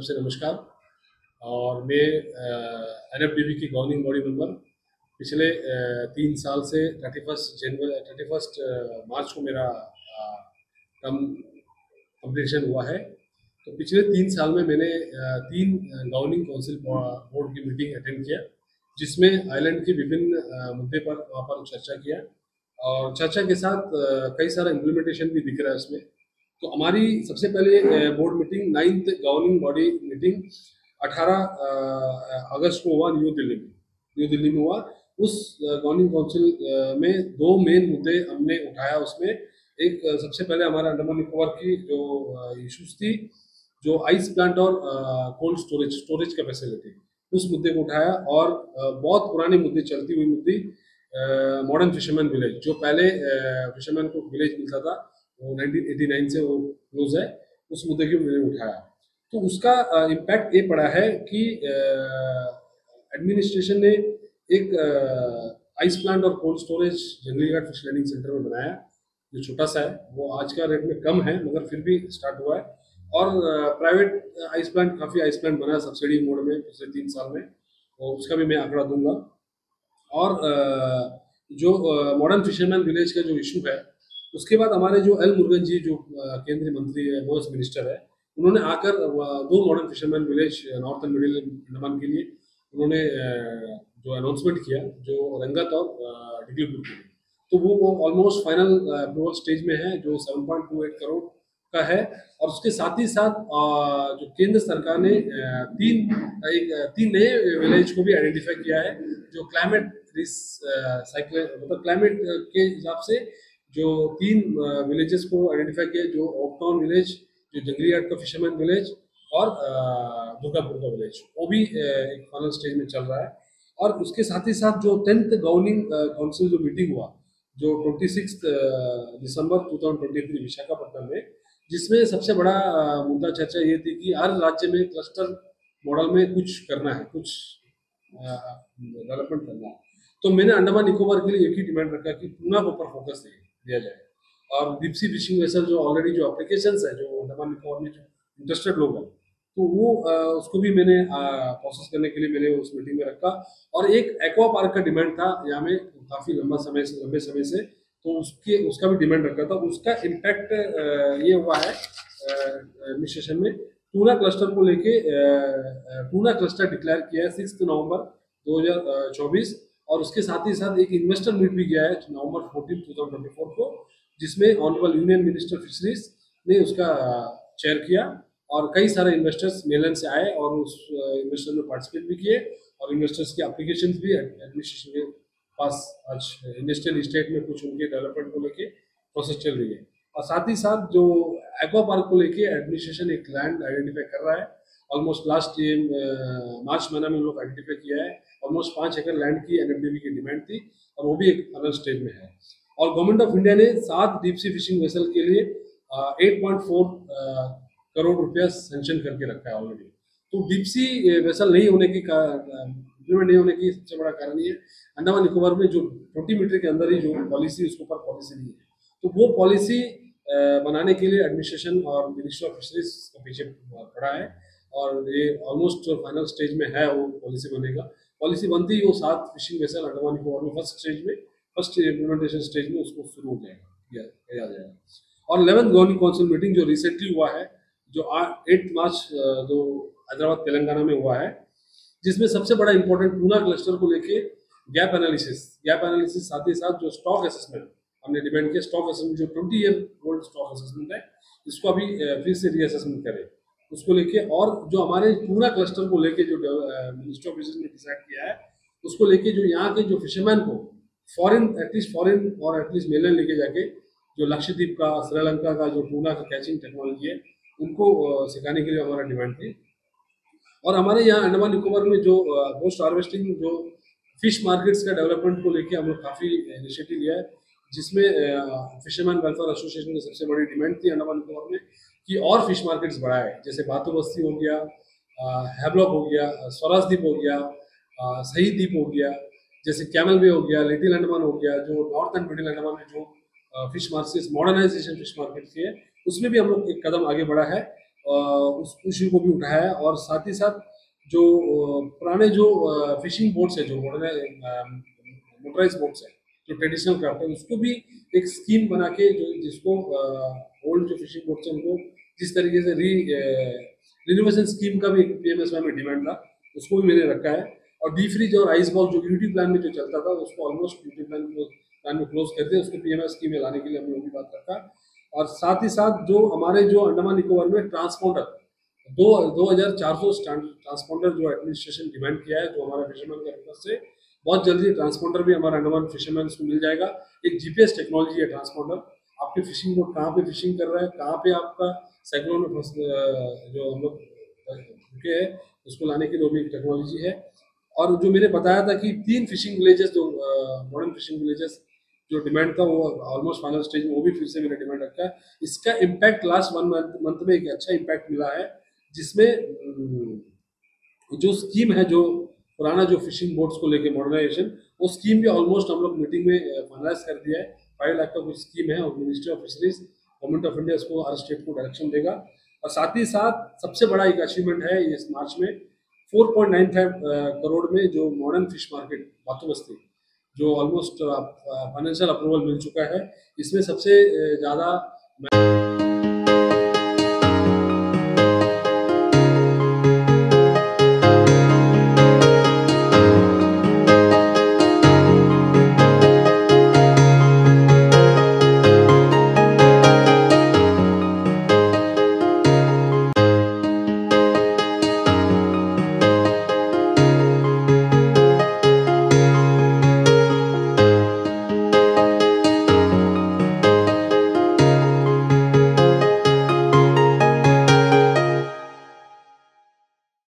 तरफ से नमस्कार। और मैं NFDB की गवर्निंग बॉडी मेंबर पिछले 3 साल से 31 मार्च को मेरा टर्म कंप्लीशन हुआ है। तो पिछले 3 साल में मैंने 3 गवर्निंग काउंसिल बोर्ड की मीटिंग अटेंड किया, जिसमें आइलैंड के विभिन्न मुद्दे पर वहाँ पर चर्चा किया और चर्चा के साथ कई सारा इम्प्लीमेंटेशन भी दिख रहा है उसमें। तो हमारी सबसे पहले board meeting 9th governing body meeting 18 अगस्त को हुआ न्यू दिल्ली में हुआ। उस गवर्निंग काउंसिल में 2 मेन मुद्दे हमने उठाया। उसमें एक सबसे पहले हमारा अंडमान निकोबार की जो इश्यूज थी, जो आइस प्लांट और कोल्ड स्टोरेज कैपेसिटी, उस मुद्दे को उठाया। और बहुत पुराने मुद्दे, चलती हुई मुद्दे, मॉडर्न फिशरमैन विलेज, जो पहले फिशरमैन को विलेज मिलता था, वो 1989 से वो क्लोज है, उस मुद्दे को मैंने उठाया। तो उसका इम्पैक्ट ये पड़ा है कि एडमिनिस्ट्रेशन ने एक आइस प्लांट और कोल्ड स्टोरेज जंगली घाट फिश लैंडिंग सेंटर में बनाया, जो छोटा सा है, वो आज का रेट में कम है मगर फिर भी स्टार्ट हुआ है। और प्राइवेट आइस प्लांट, काफ़ी आइस प्लांट बना है सब्सिडी मोड में पिछले 3 साल में, और उसका भी मैं आंकड़ा दूंगा। और जो मॉडर्न फिशरमैन विलेज का जो इशू है, उसके बाद हमारे जो एल मुरुगन जी, जो केंद्रीय मंत्री है, नॉइस मिनिस्टर है, उन्होंने आकर 2 modern fisherman village north and middle Andaman के लिए उन्होंने जो अनाउंसमेंट किया, जो रंगत और डिग्लीपुर के लिए। तो वो ऑलमोस्ट फाइनल अप्रूवल स्टेज में है, जो 7.28 करोड़ का है। और उसके साथ ही साथ जो केंद्र सरकार ने 3 नए विलेज को भी आइडेंटिफाई किया है, जो क्लाइमेट साइक्ल, मतलब क्लाइमेट के हिसाब से जो 3 विलेजेस को आइडेंटिफाई किया, जो ओपटाउन विलेज, जो जंगली घाट का फिशरमैन विलेज, और दुर्गापुर का विलेज, वो भी एक फाइनल स्टेज में चल रहा है। और उसके साथ ही साथ जो 10th गवर्निंग काउंसिल जो मीटिंग हुआ, जो 26 दिसंबर 2023 विशाखापट्टनम में, जिसमें सबसे बड़ा मुद्दा चर्चा ये थी कि हर राज्य में क्लस्टर मॉडल में कुछ करना है, कुछ डेवलपमेंट करना है। तो मैंने अंडमान निकोबार के लिए एक ही डिमांड रखा कि टूना के ऊपर फोकस दिया जाए। और डीप सी फिशिंग वेसल जो ऑलरेडी जो एप्लीकेशंस है, जो अंडमान निकोबार में जो इंटरेस्टेड लोग हैं, तो वो उसको भी मैंने प्रोसेस करने के लिए मैंने उस मीटिंग में रखा। और एक एक्वा पार्क का डिमांड था यहाँ में काफ़ी लंबे समय से, तो उसका भी डिमांड रखा था। उसका इम्पैक्ट ये हुआ है एडमिनिस्ट्रेशन में, टूना क्लस्टर को लेके टूना क्लस्टर डिक्लेयर किया है 6 नवंबर 2024। और उसके साथ ही साथ एक इन्वेस्टर मीट भी गया है नवंबर 14, 2024 को, जिसमें ऑनरेबल यूनियन मिनिस्टर फिशरीज ने उसका चेयर किया। और कई सारे इन्वेस्टर्स मेलैंड से आए और उस इन्वेस्टर में पार्टिसिपेट भी किए, और इन्वेस्टर्स की एप्लीकेशंस भी एडमिनिस्ट्रेशन के पास आज इंडस्ट्रियल स्टेट में कुछ उनके डेवलपमेंट को लेके प्रोसेस चल रही है। और साथ ही साथ जो एक्वा पार्क को लेके एडमिनिस्ट्रेशन एक लैंड आइडेंटिफाई कर रहा है। ऑलमोस्ट लास्ट मार्च महीना में लोग आइडेंटिफाई किया है। ऑलमोस्ट 5 एकड़ लैंड की NFDB की डिमांड थी, और वो भी एक फाइनल स्टेज में है। और गवर्नमेंट ऑफ इंडिया ने 7 डीप सी फिशिंग वेसल के लिए 8.4 करोड़ रुपया सेंक्शन करके रखा है ऑलरेडी। तो डीप सी वेसल नहीं होने की इम्प्लीमेंट नहीं होने की सबसे बड़ा कारण ये अंडमान निकोबार में जो 20 मीटर के अंदर ही जो पॉलिसी, उसके ऊपर पॉलिसी नहीं है। तो वो पॉलिसी बनाने के लिए एडमिनिस्ट्रेशन और मिनिस्ट्री ऑफ फिशरीज का पीछे पड़ा है, और ये ऑलमोस्ट फाइनल स्टेज में है। वो पॉलिसी बनेगा, पॉलिसी बनती ही वो 7 फिशिंग वेसल अंडमान निकोबार में फर्स्ट इम्प्लीमेंटेशन स्टेज में उसको शुरू हो जाएगा, किया जाएगा। और 11th गवर्निंग काउंसिल मीटिंग जो रिसेंटली हुआ है, जो 8 मार्च जो हैदराबाद तेलंगाना में हुआ है, जिसमें सबसे बड़ा इंपॉर्टेंट टूना क्लस्टर को लेके गैप एनालिसिस, साथ ही साथ जो स्टॉक असेसमेंट हमने डिमांड किया, स्टॉक असेसमेंट जो 20 ईयर ओल्ड स्टॉक असेसमेंट है, इसको अभी फिर से रीअसेसमेंट करें उसको लेके। और जो हमारे टूना क्लस्टर को लेके जो मिनिस्टर ऑफ फिशरीज ने डिसाइड किया है, उसको लेके जो यहाँ के जो फिशरमैन को फॉरेन और एटलीस्ट मेलैंड लेके जाके, जो लक्षद्वीप का, श्रीलंका का जो टूना का कैचिंग टेक्नोलॉजी है, उनको सिखाने के लिए हमारा डिमांड थी। और हमारे यहाँ अंडमान निकोबार में जो पोस्ट हार्वेस्टिंग जो फिश मार्केट्स का डेवलपमेंट को लेके हम लोग काफ़ी इनिशिएटिव लिया है, जिसमें फिशरमैन वेलफेयर एसोसिएशन की सबसे बड़ी डिमांड थी अंडमान निकोबार में कि और फिश मार्केट्स बढ़ाए, जैसे बातू बस्ती हो गया, हैवलॉक हो गया, स्वराज द्वीप हो गया, शहीद द्वीप हो गया, जैसे कैमल बे हो गया, लिटिल अंडमान हो गया, जो नॉर्थ एंड मिडिल अंडमान में जो fish market modernisation fish market की है, उसमें भी हम लोग एक कदम आगे बढ़ा है। उस इशू को भी उठाया है। और साथ ही साथ जो पुराने जो फिशिंग बोट्स है, जो मोटराइज बोट्स है, जो ट्रेडिशनल क्राफ्ट है, उसको भी एक स्कीम बना के जो जिसको ओल्ड जो फिशिंग बोट्स है उनको जिस तरीके से रिनोवेशन स्कीम का भी पीएमएसवाई में डिमांड था, उसको भी मैंने रखा है। और डी फ्रीज और आइस बॉल जो यूनिटी प्लान में जो चलता था उसको ऑलमोस्ट यूनिटी प्लान में क्लोज कर दिया, उसको पीएमएस स्कीम में लाने के लिए हमने वो भी बात रखा। और साथ ही साथ जो हमारे जो अंडमान निकोबार में ट्रांसपोर्टर 2400 ट्रांसपोंडर जो एडमिनिस्ट्रेशन डिमांड किया है, जो हमारा फिशरमैन का रिक्वेस्ट है, बहुत जल्दी ट्रांसपोंडर भी हमारा अंडमान फिशरमैन को मिल जाएगा। एक जीपीएस टेक्नोलॉजी है ट्रांसपोंडर, आपके फिशिंग बोट कहाँ पे फिशिंग कर रहा है, कहाँ पे आपका साइक्लोन में जो हम लोग रुके हैं, उसको लाने के लिए भी एक टेक्नोलॉजी है। और जो मैंने बताया था कि 3 फिशिंग विलेजेस जो मॉडर्न फिशिंग विलेजेस जो डिमांड था वो ऑलमोस्ट फाइनल स्टेज में, वो भी फिर से मैंने डिमांड रखा है। इसका इम्पैक्ट लास्ट 1 मंथ में एक अच्छा इम्पैक्ट मिला है, जिसमें जो स्कीम है, जो पुराना जो फिशिंग बोट्स को लेके मॉडर्नाइजेशन, वो स्कीम भी ऑलमोस्ट हम लोग मीटिंग में फाइनलाइज कर दिया है। 5 लाख का कुछ स्कीम है और ministry of fisheries, government of India उसको हर स्टेट को डायरेक्शन देगा। और साथ ही साथ सबसे बड़ा एक अचीवमेंट है इस मार्च में 4.95 करोड़ में जो मॉडर्न फिश मार्केट बातुबस्ती, जो ऑलमोस्ट फाइनेंशियल अप्रूवल मिल चुका है। इसमें सबसे ज़्यादा